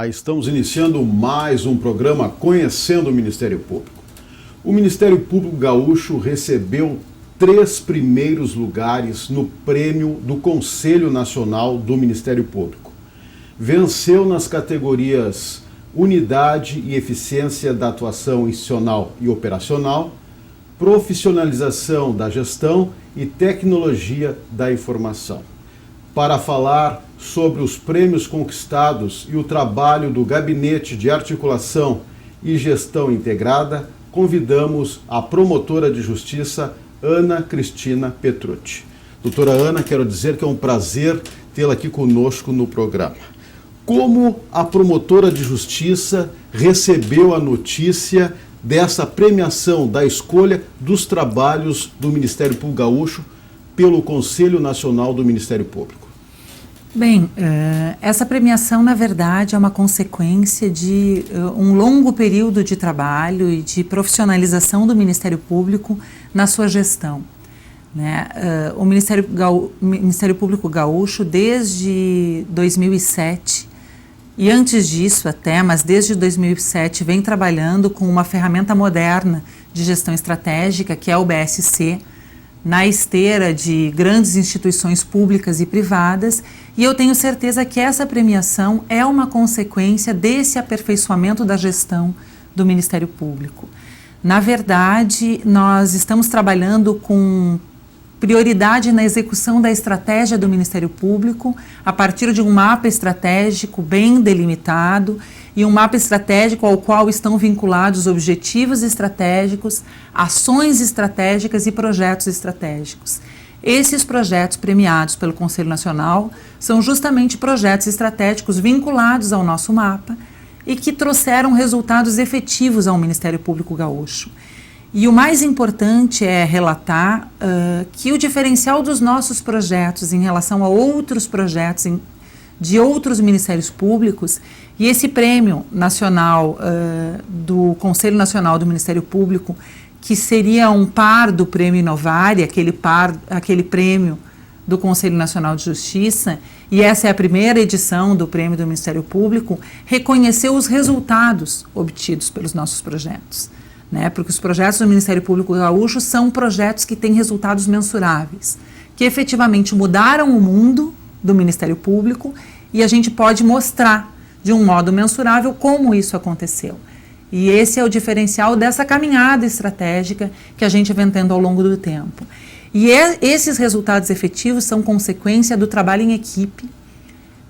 Olá, estamos iniciando mais um programa Conhecendo o Ministério Público. O Ministério Público Gaúcho recebeu 3 primeiros lugares no prêmio do Conselho Nacional do Ministério Público. Venceu nas categorias Unidade e Eficiência da Atuação Institucional e Operacional, Profissionalização da Gestão e Tecnologia da Informação. Para falar sobre os prêmios conquistados e o trabalho do Gabinete de Articulação e Gestão Integrada, convidamos a promotora de Justiça, Ana Cristina Petrucci. Doutora Ana, quero dizer que é um prazer tê-la aqui conosco no programa. Como a promotora de Justiça recebeu a notícia dessa premiação da escolha dos trabalhos do Ministério Público Gaúcho pelo Conselho Nacional do Ministério Público? Bem, essa premiação, na verdade, é uma consequência de um longo período de trabalho e de profissionalização do Ministério Público na sua gestão, né? O Ministério Público Gaúcho, desde 2007, e antes disso até, mas desde 2007, vem trabalhando com uma ferramenta moderna de gestão estratégica, que é o BSC, na esteira de grandes instituições públicas e privadas, e eu tenho certeza que essa premiação é uma consequência desse aperfeiçoamento da gestão do Ministério Público. Na verdade, nós estamos trabalhando com prioridade na execução da estratégia do Ministério Público, a partir de um mapa estratégico bem delimitado, e um mapa estratégico ao qual estão vinculados objetivos estratégicos, ações estratégicas e projetos estratégicos. Esses projetos premiados pelo Conselho Nacional são justamente projetos estratégicos vinculados ao nosso mapa e que trouxeram resultados efetivos ao Ministério Público Gaúcho. E o mais importante é relatar que o diferencial dos nossos projetos em relação a outros projetos de outros ministérios públicos, e esse prêmio nacional do Conselho Nacional do Ministério Público, que seria um par do Prêmio Inovare, aquele prêmio do Conselho Nacional de Justiça, e essa é a primeira edição do Prêmio do Ministério Público, reconheceu os resultados obtidos pelos nossos projetos, né? Porque os projetos do Ministério Público Gaúcho são projetos que têm resultados mensuráveis, que efetivamente mudaram o mundo do Ministério Público, e a gente pode mostrar de um modo mensurável como isso aconteceu. E esse é o diferencial dessa caminhada estratégica que a gente vem tendo ao longo do tempo. E esses resultados efetivos são consequência do trabalho em equipe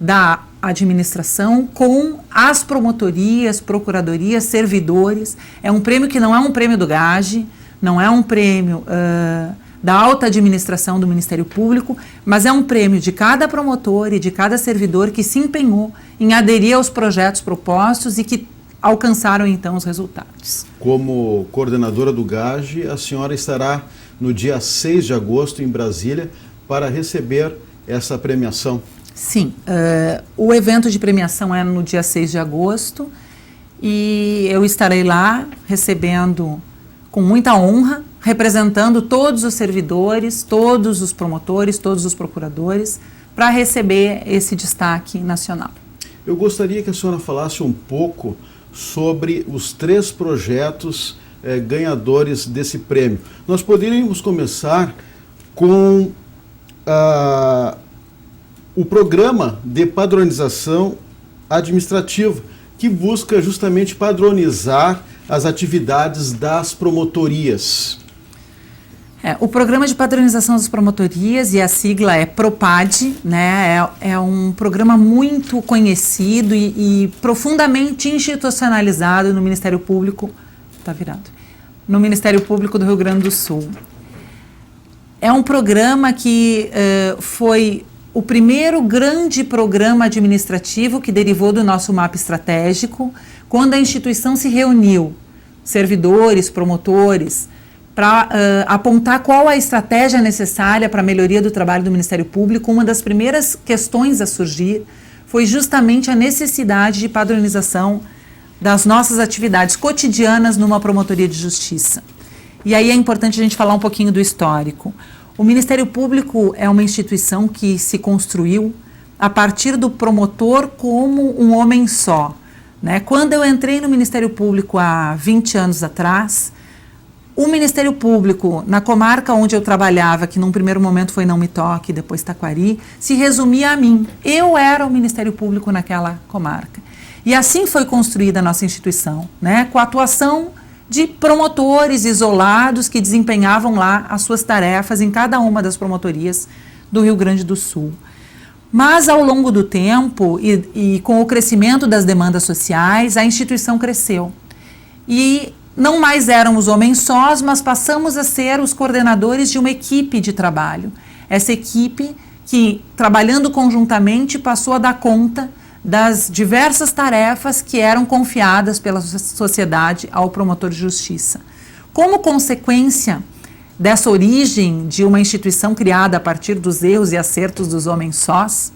da administração com as promotorias, procuradorias, servidores. É um prêmio que não é um prêmio do GAGE, não é um prêmio da alta administração do Ministério Público, mas é um prêmio de cada promotor e de cada servidor que se empenhou em aderir aos projetos propostos e que alcançaram então os resultados. Como coordenadora do GAGE, a senhora estará no dia 6 de agosto em Brasília para receber essa premiação. Sim, o evento de premiação é no dia 6 de agosto e eu estarei lá recebendo com muita honra, representando todos os servidores, todos os promotores, todos os procuradores, para receber esse destaque nacional. Eu gostaria que a senhora falasse um pouco sobre os 3 projetos ganhadores desse prêmio. Nós poderíamos começar com o Programa de Padronização Administrativa, que busca justamente padronizar as atividades das promotorias. O Programa de Padronização das Promotorias, e a sigla é PROPAD, né, é um programa muito conhecido e profundamente institucionalizado no Ministério Público, no Ministério Público do Rio Grande do Sul. É um programa que foi o primeiro grande programa administrativo que derivou do nosso mapa estratégico, quando a instituição se reuniu, servidores, promotores, para apontar qual a estratégia necessária para a melhoria do trabalho do Ministério Público. Uma das primeiras questões a surgir foi justamente a necessidade de padronização das nossas atividades cotidianas numa promotoria de justiça. E aí é importante a gente falar um pouquinho do histórico. O Ministério Público é uma instituição que se construiu a partir do promotor como um homem só, né? Quando eu entrei no Ministério Público há 20 anos atrás, o Ministério Público, na comarca onde eu trabalhava, que num primeiro momento foi Não Me Toque, depois Taquari, se resumia a mim. Eu era o Ministério Público naquela comarca. E assim foi construída a nossa instituição, né? Com a atuação de promotores isolados que desempenhavam lá as suas tarefas em cada uma das promotorias do Rio Grande do Sul. Mas, ao longo do tempo e com o crescimento das demandas sociais, a instituição cresceu. E não mais éramos homens sós, mas passamos a ser os coordenadores de uma equipe de trabalho. Essa equipe que, trabalhando conjuntamente, passou a dar conta das diversas tarefas que eram confiadas pela sociedade ao promotor de justiça. Como consequência dessa origem de uma instituição criada a partir dos erros e acertos dos homens sós,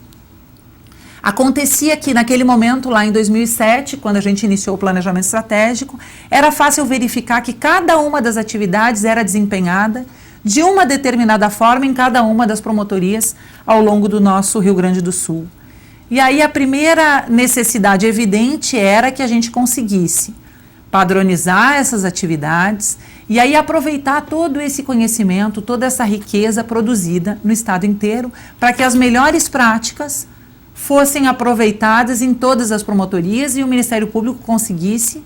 acontecia que naquele momento, lá em 2007, quando a gente iniciou o planejamento estratégico, era fácil verificar que cada uma das atividades era desempenhada de uma determinada forma em cada uma das promotorias ao longo do nosso Rio Grande do Sul. E aí a primeira necessidade evidente era que a gente conseguisse padronizar essas atividades e aí aproveitar todo esse conhecimento, toda essa riqueza produzida no estado inteiro, para que as melhores práticas fossem aproveitadas em todas as promotorias e o Ministério Público conseguisse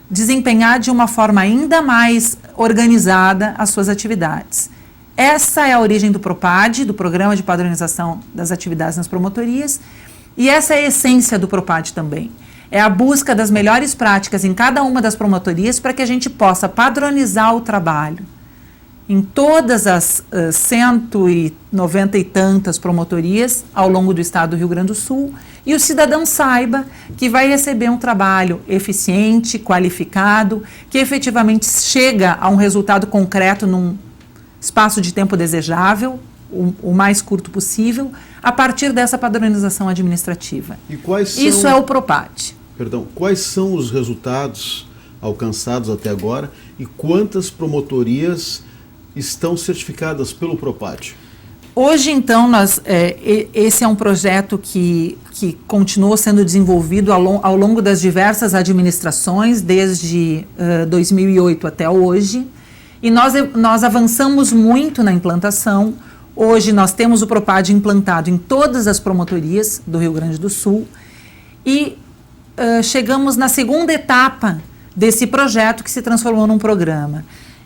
desempenhar de uma forma ainda mais organizada as suas atividades. Essa é a origem do PROPAD, do Programa de Padronização das Atividades nas Promotorias, e essa é a essência do PROPAD também. É a busca das melhores práticas em cada uma das promotorias para que a gente possa padronizar o trabalho em todas as 190 e tantas promotorias ao longo do estado do Rio Grande do Sul e o cidadão saiba que vai receber um trabalho eficiente, qualificado, que efetivamente chega a um resultado concreto num espaço de tempo desejável, o mais curto possível, a partir dessa padronização administrativa. E quais são, isso é o PROPAD. Perdão, quais são os resultados alcançados até agora e quantas promotorias estão certificadas pelo PROPAD? Hoje, então, esse é um projeto que continuou sendo desenvolvido ao longo das diversas administrações, desde 2008 até hoje, e nós avançamos muito na implantação. Hoje nós temos o PROPAD implantado em todas as promotorias do Rio Grande do Sul e chegamos na segunda etapa desse projeto que se transformou num programa.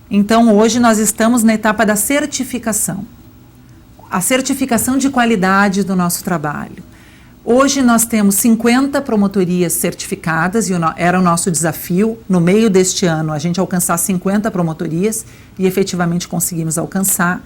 Então, hoje nós estamos na etapa da certificação. A certificação de qualidade do nosso trabalho. Hoje nós temos 50 promotorias certificadas e era o nosso desafio, no meio deste ano, a gente alcançar 50 promotorias e efetivamente conseguimos alcançar.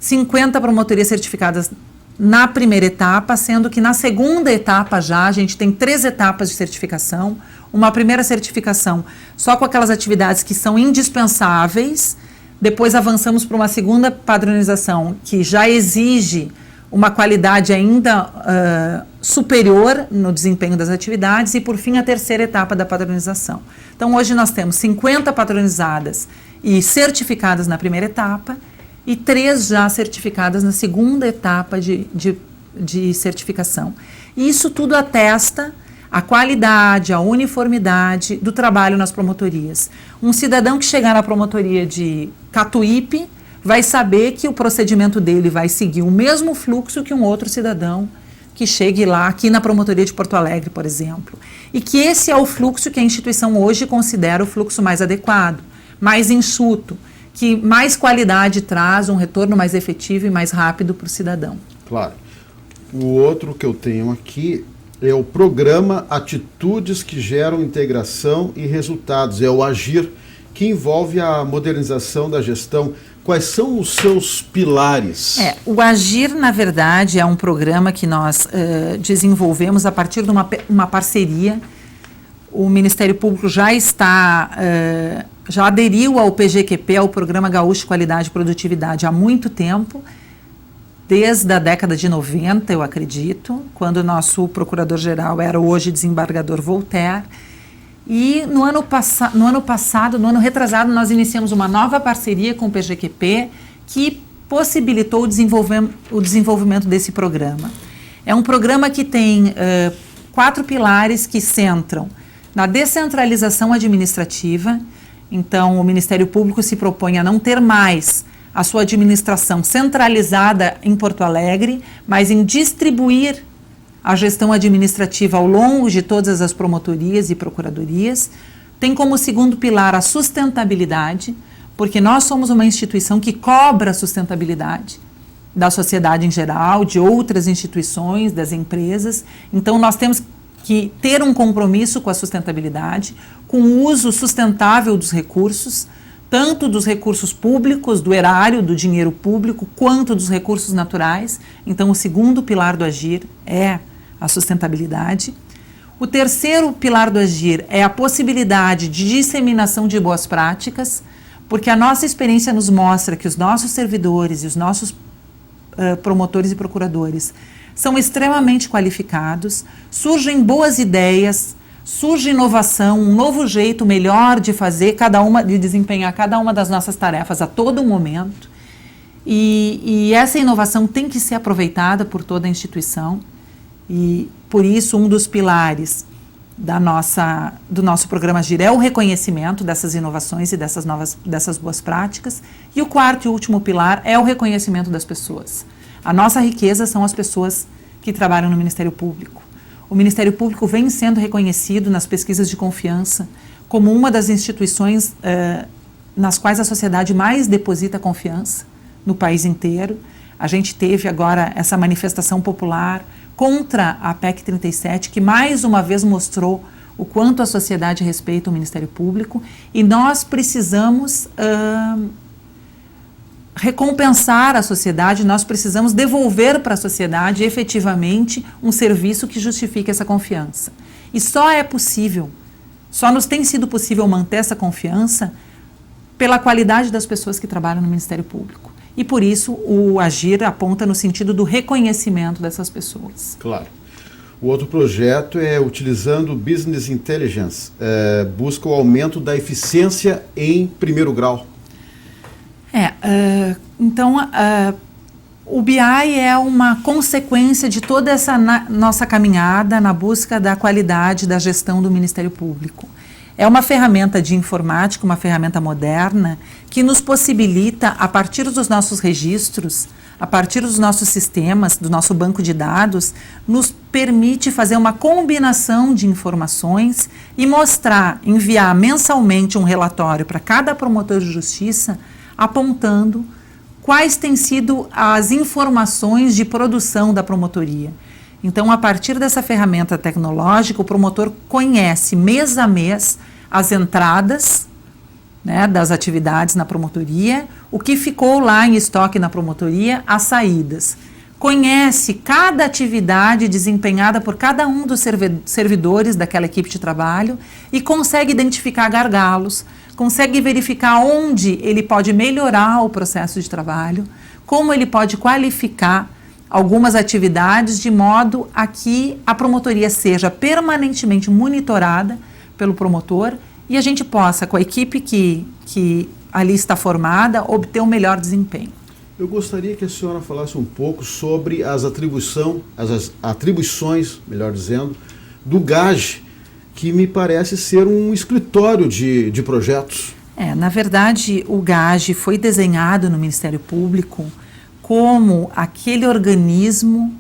50 promotorias certificadas na primeira etapa, sendo que na segunda etapa já a gente tem 3 etapas de certificação. Uma primeira certificação só com aquelas atividades que são indispensáveis, depois avançamos para uma segunda padronização que já exige uma qualidade ainda superior no desempenho das atividades e, por fim, a terceira etapa da padronização. Então, hoje nós temos 50 padronizadas e certificadas na primeira etapa e 3 já certificadas na segunda etapa de certificação. E isso tudo atesta a qualidade, a uniformidade do trabalho nas promotorias. Um cidadão que chegar na promotoria de Catuípe vai saber que o procedimento dele vai seguir o mesmo fluxo que um outro cidadão que chegue lá aqui na promotoria de Porto Alegre, por exemplo. E que esse é o fluxo que a instituição hoje considera o fluxo mais adequado, mais enxuto, que mais qualidade traz, um retorno mais efetivo e mais rápido para o cidadão. Claro. O outro que eu tenho aqui é o programa Atitudes que Geram Integração e Resultados, é o AGIR, que envolve a modernização da gestão. Quais são os seus pilares? O AGIR, na verdade, é um programa que nós desenvolvemos a partir de uma parceria. O Ministério Público já aderiu ao PGQP, ao Programa Gaúcho de Qualidade e Produtividade, há muito tempo, desde a década de 90, eu acredito, quando o nosso procurador-geral era o hoje desembargador Voltaire. E no ano retrasado, nós iniciamos uma nova parceria com o PGQP que possibilitou o desenvolvimento desse programa. É um programa que tem 4 pilares que centram na descentralização administrativa. Então, o Ministério Público se propõe a não ter mais a sua administração centralizada em Porto Alegre, mas em distribuir a gestão administrativa ao longo de todas as promotorias e procuradorias. Tem como segundo pilar a sustentabilidade, porque nós somos uma instituição que cobra a sustentabilidade da sociedade em geral, de outras instituições, das empresas. Então, nós temos que ter um compromisso com a sustentabilidade, com o uso sustentável dos recursos, tanto dos recursos públicos, do erário, do dinheiro público, quanto dos recursos naturais. Então, o segundo pilar do Agir é a sustentabilidade. O terceiro pilar do Agir é a possibilidade de disseminação de boas práticas, porque a nossa experiência nos mostra que os nossos servidores e os nossos promotores e procuradores são extremamente qualificados, surgem boas ideias, surge inovação, um novo jeito melhor de fazer de desempenhar cada uma das nossas tarefas a todo momento. E essa inovação tem que ser aproveitada por toda a instituição. E, por isso, um dos pilares do nosso programa Agir é o reconhecimento dessas inovações e dessas boas práticas. E o quarto e último pilar é o reconhecimento das pessoas. A nossa riqueza são as pessoas que trabalham no Ministério Público. O Ministério Público vem sendo reconhecido nas pesquisas de confiança como uma das instituições nas quais a sociedade mais deposita confiança no país inteiro. A gente teve agora essa manifestação popular contra a PEC 37, que mais uma vez mostrou o quanto a sociedade respeita o Ministério Público, e nós precisamos recompensar a sociedade, nós precisamos devolver para a sociedade efetivamente um serviço que justifique essa confiança. E só nos tem sido possível manter essa confiança pela qualidade das pessoas que trabalham no Ministério Público. E por isso o Agir aponta no sentido do reconhecimento dessas pessoas. Claro. O outro projeto é utilizando Business Intelligence, busca o aumento da eficiência em primeiro grau. Então, o BI é uma consequência de toda essa nossa caminhada na busca da qualidade da gestão do Ministério Público. É uma ferramenta de informática, uma ferramenta moderna, que nos possibilita, a partir dos nossos registros, a partir dos nossos sistemas, do nosso banco de dados, nos permite fazer uma combinação de informações e enviar mensalmente um relatório para cada promotor de justiça, apontando quais têm sido as informações de produção da promotoria. Então, a partir dessa ferramenta tecnológica, o promotor conhece mês a mês as entradas, né, das atividades na promotoria, o que ficou lá em estoque na promotoria, as saídas. Conhece cada atividade desempenhada por cada um dos servidores daquela equipe de trabalho e consegue identificar gargalos, consegue verificar onde ele pode melhorar o processo de trabalho, como ele pode qualificar algumas atividades de modo a que a promotoria seja permanentemente monitorada pelo promotor e a gente possa, com a equipe que ali está formada, obter um melhor desempenho. Eu gostaria que a senhora falasse um pouco sobre as atribuições, melhor dizendo, do GAGE, que me parece ser um escritório de projetos. Na verdade, o GAGE foi desenhado no Ministério Público como aquele organismo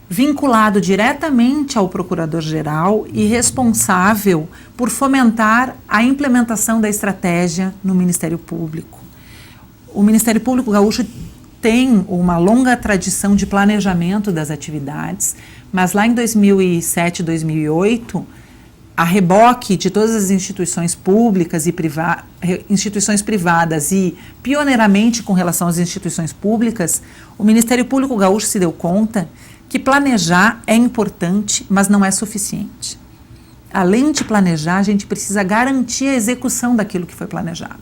vinculado diretamente ao Procurador-Geral e responsável por fomentar a implementação da estratégia no Ministério Público. O Ministério Público Gaúcho tem uma longa tradição de planejamento das atividades, mas lá em 2007, 2008, a reboque de todas as instituições públicas e instituições privadas e pioneiramente com relação às instituições públicas, o Ministério Público Gaúcho se deu conta que planejar é importante, mas não é suficiente. Além de planejar, a gente precisa garantir a execução daquilo que foi planejado.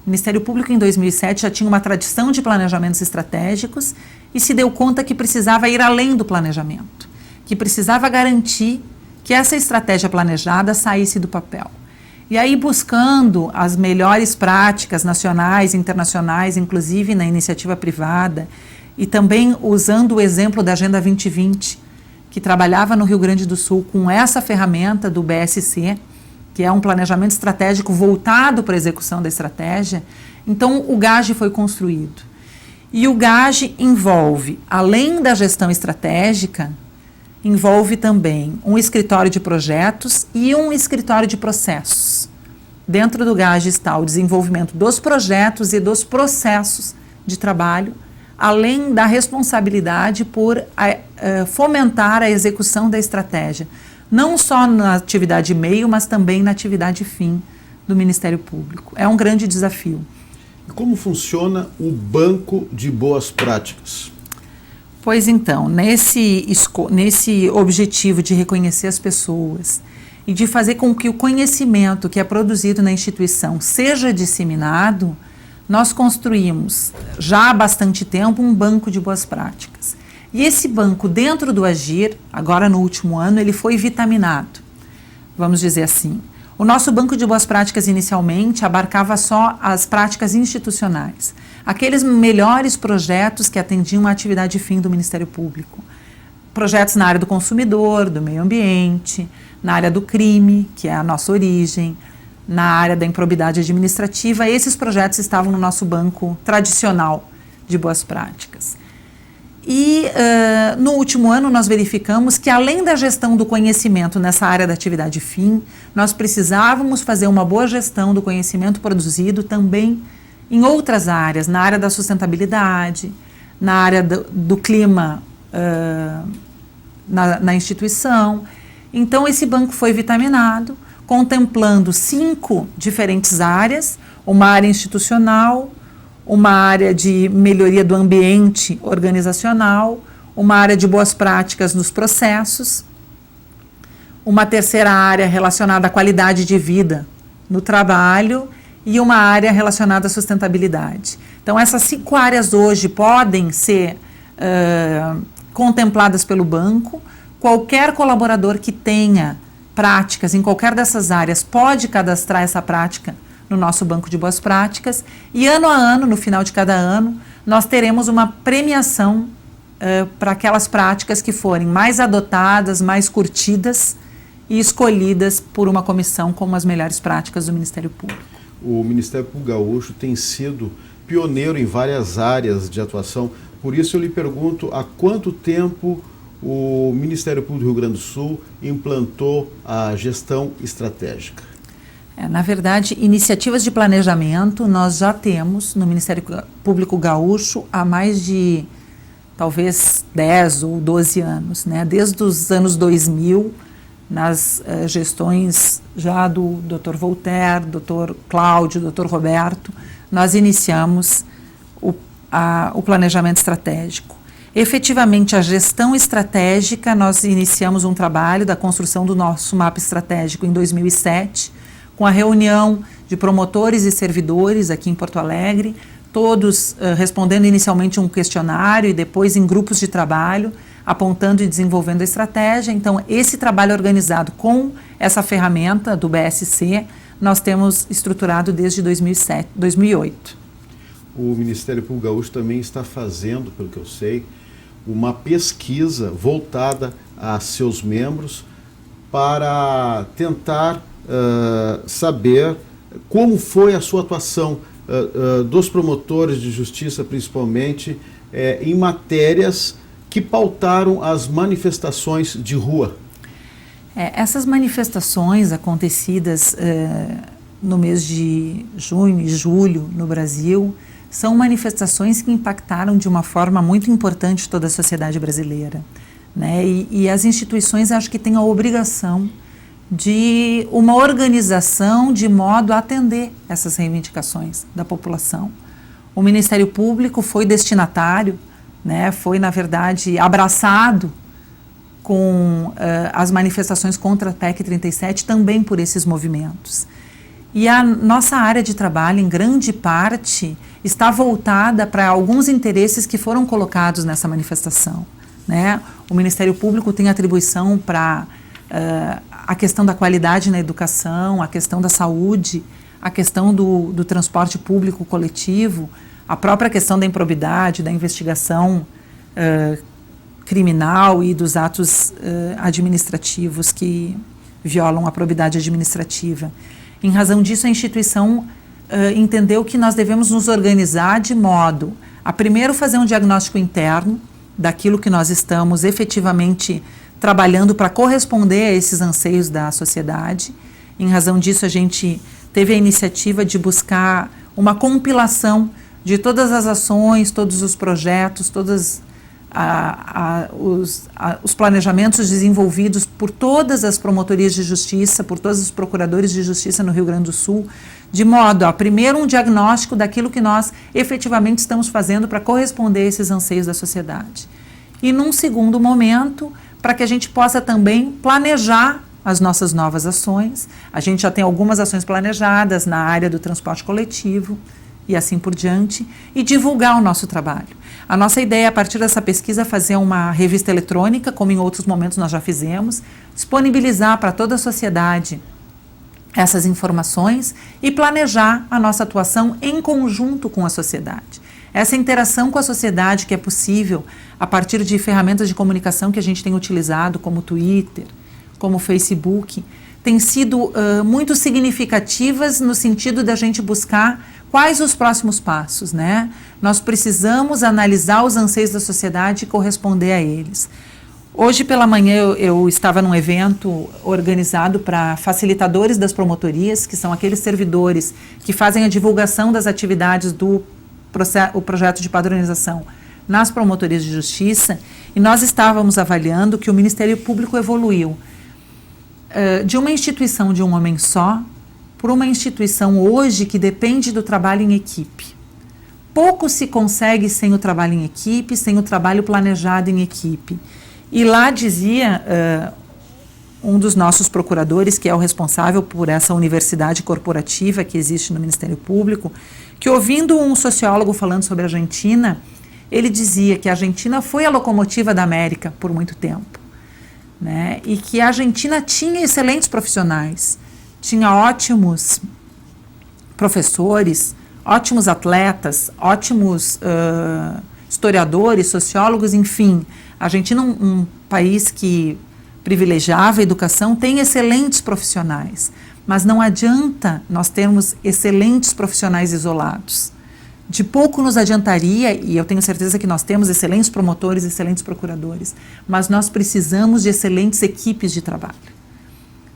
O Ministério Público, em 2007, já tinha uma tradição de planejamentos estratégicos e se deu conta que precisava ir além do planejamento, que precisava garantir que essa estratégia planejada saísse do papel. E aí, buscando as melhores práticas nacionais e internacionais, inclusive na iniciativa privada, e também usando o exemplo da Agenda 2020, que trabalhava no Rio Grande do Sul com essa ferramenta do BSC, que é um planejamento estratégico voltado para a execução da estratégia. Então, o GAGE foi construído. E o GAGE envolve, além da gestão estratégica, envolve também um escritório de projetos e um escritório de processos. Dentro do GAGE está o desenvolvimento dos projetos e dos processos de trabalho, além da responsabilidade por fomentar a execução da estratégia, não só na atividade meio, mas também na atividade fim do Ministério Público. É um grande desafio. E como funciona o Banco de Boas Práticas? Pois então, nesse objetivo de reconhecer as pessoas e de fazer com que o conhecimento que é produzido na instituição seja disseminado, nós construímos já há bastante tempo um banco de boas práticas. E esse banco, dentro do Agir, agora no último ano, ele foi vitaminado, vamos dizer assim. O nosso banco de boas práticas inicialmente abarcava só as práticas institucionais, aqueles melhores projetos que atendiam a atividade fim do Ministério Público. Projetos na área do consumidor, do meio ambiente, na área do crime, que é a nossa origem, na área da improbidade administrativa. Esses projetos estavam no nosso banco tradicional de boas práticas. E no último ano nós verificamos que, além da gestão do conhecimento nessa área da atividade fim, nós precisávamos fazer uma boa gestão do conhecimento produzido também em outras áreas, na área da sustentabilidade, na área do clima na instituição. Então esse banco foi vitaminado, contemplando 5 diferentes áreas, uma área institucional, uma área de melhoria do ambiente organizacional, uma área de boas práticas nos processos, uma terceira área relacionada à qualidade de vida no trabalho e uma área relacionada à sustentabilidade. Então, essas 5 áreas hoje podem ser contempladas pelo banco. Qualquer colaborador que tenha práticas em qualquer dessas áreas pode cadastrar essa prática no nosso banco de boas práticas, e ano a ano, no final de cada ano, nós teremos uma premiação para aquelas práticas que forem mais adotadas, mais curtidas e escolhidas por uma comissão como as melhores práticas do Ministério Público. O Ministério Público Gaúcho tem sido pioneiro em várias áreas de atuação, por isso eu lhe pergunto há quanto tempo o Ministério Público do Rio Grande do Sul implantou a gestão estratégica? Na verdade, iniciativas de planejamento nós já temos no Ministério Público Gaúcho há mais de, talvez, 10 ou 12 anos, né? Desde os anos 2000, nas gestões já do Dr. Voltaire, Dr. Cláudio, Dr. Roberto, nós iniciamos o planejamento estratégico. Efetivamente, a gestão estratégica, nós iniciamos um trabalho da construção do nosso mapa estratégico em 2007, com a reunião de promotores e servidores aqui em Porto Alegre, todos respondendo inicialmente um questionário e depois em grupos de trabalho, apontando e desenvolvendo a estratégia. Então, esse trabalho organizado com essa ferramenta do BSC, nós temos estruturado desde 2008. O Ministério Público Gaúcho também está fazendo, pelo que eu sei, uma pesquisa voltada a seus membros para tentar saber como foi a sua atuação dos promotores de justiça, principalmente em matérias que pautaram as manifestações de rua. Essas manifestações acontecidas no mês de junho e julho no Brasil são manifestações que impactaram de uma forma muito importante toda a sociedade brasileira, né? E as instituições acho que têm a obrigação de uma organização de modo a atender essas reivindicações da população. O Ministério Público foi destinatário, né, foi, na verdade, abraçado com as manifestações contra a PEC 37 também por esses movimentos. E a nossa área de trabalho, em grande parte, está voltada para alguns interesses que foram colocados nessa manifestação, né? O Ministério Público tem atribuição para a questão da qualidade na educação, a questão da saúde, a questão do transporte público coletivo, a própria questão da improbidade, da investigação criminal e dos atos administrativos que violam a probidade administrativa. Em razão disso, a instituição entendeu que nós devemos nos organizar de modo a, primeiro, fazer um diagnóstico interno daquilo que nós estamos efetivamente trabalhando para corresponder a esses anseios da sociedade. Em razão disso, a gente teve a iniciativa de buscar uma compilação de todas as ações, todos os projetos, todos os planejamentos desenvolvidos por todas as promotorias de justiça, por todos os procuradores de justiça no Rio Grande do Sul, de modo a, primeiro, um diagnóstico daquilo que nós efetivamente estamos fazendo para corresponder a esses anseios da sociedade. E, num segundo momento, para que a gente possa também planejar as nossas novas ações. A gente já tem algumas ações planejadas na área do transporte coletivo e assim por diante, e divulgar o nosso trabalho. A nossa ideia, a partir dessa pesquisa, é fazer uma revista eletrônica, como em outros momentos nós já fizemos, disponibilizar para toda a sociedade essas informações e planejar a nossa atuação em conjunto com a sociedade. Essa interação com a sociedade que é possível a partir de ferramentas de comunicação que a gente tem utilizado, como Twitter, como Facebook, tem sido muito significativas no sentido da gente buscar quais os próximos passos, né? Nós precisamos analisar os anseios da sociedade e corresponder a eles. Hoje pela manhã eu estava num evento organizado para facilitadores das promotorias, que são aqueles servidores que fazem a divulgação das atividades do projeto de padronização nas promotorias de justiça, e nós estávamos avaliando que o Ministério Público evoluiu de uma instituição de um homem só por uma instituição hoje que depende do trabalho em equipe. Pouco se consegue sem o trabalho em equipe, sem o trabalho planejado em equipe. E lá dizia um dos nossos procuradores, que é o responsável por essa universidade corporativa que existe no Ministério Público, que, ouvindo um sociólogo falando sobre a Argentina, ele dizia que a Argentina foi a locomotiva da América por muito tempo, né? E que a Argentina tinha excelentes profissionais, tinha ótimos professores, ótimos atletas, ótimos historiadores, sociólogos, enfim. A Argentina, um país que privilegiava a educação, tem excelentes profissionais, mas não adianta nós termos excelentes profissionais isolados. De pouco nos adiantaria, e eu tenho certeza que nós temos excelentes promotores, excelentes procuradores, mas nós precisamos de excelentes equipes de trabalho.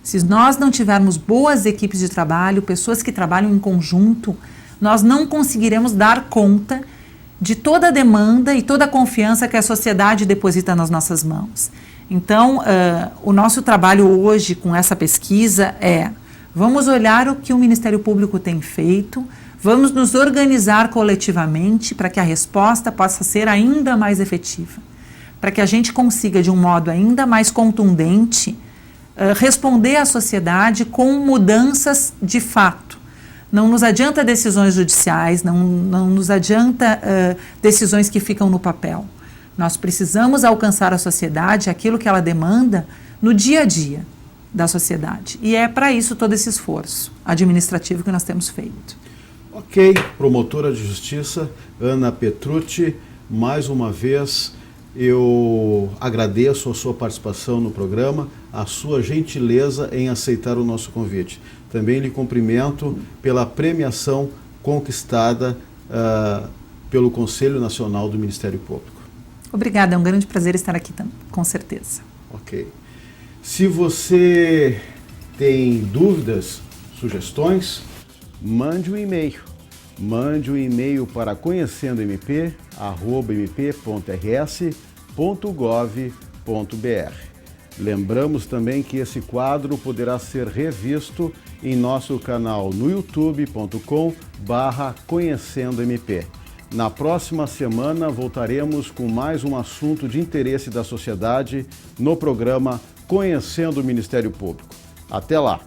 Se nós não tivermos boas equipes de trabalho, pessoas que trabalham em conjunto, nós não conseguiremos dar conta de toda a demanda e toda a confiança que a sociedade deposita nas nossas mãos. Então, o nosso trabalho hoje com essa pesquisa é: vamos olhar o que o Ministério Público tem feito, vamos nos organizar coletivamente para que a resposta possa ser ainda mais efetiva, para que a gente consiga, de um modo ainda mais contundente, responder à sociedade com mudanças de fato. Não nos adianta decisões judiciais, não nos adianta decisões que ficam no papel. Nós precisamos alcançar a sociedade, aquilo que ela demanda, no dia a dia da sociedade. E é para isso todo esse esforço administrativo que nós temos feito. Ok, promotora de justiça Ana Petrucci, mais uma vez eu agradeço a sua participação no programa, a sua gentileza em aceitar o nosso convite. Também lhe cumprimento pela premiação conquistada pelo Conselho Nacional do Ministério Público. Obrigada, é um grande prazer estar aqui, com certeza. Ok. Se você tem dúvidas, sugestões, mande um e-mail. Mande um e-mail para conhecendomp@mp.rs.gov.br. Lembramos também que esse quadro poderá ser revisto em nosso canal no youtube.com/conhecendomp. Na próxima semana voltaremos com mais um assunto de interesse da sociedade no programa Conhecendo o Ministério Público. Até lá!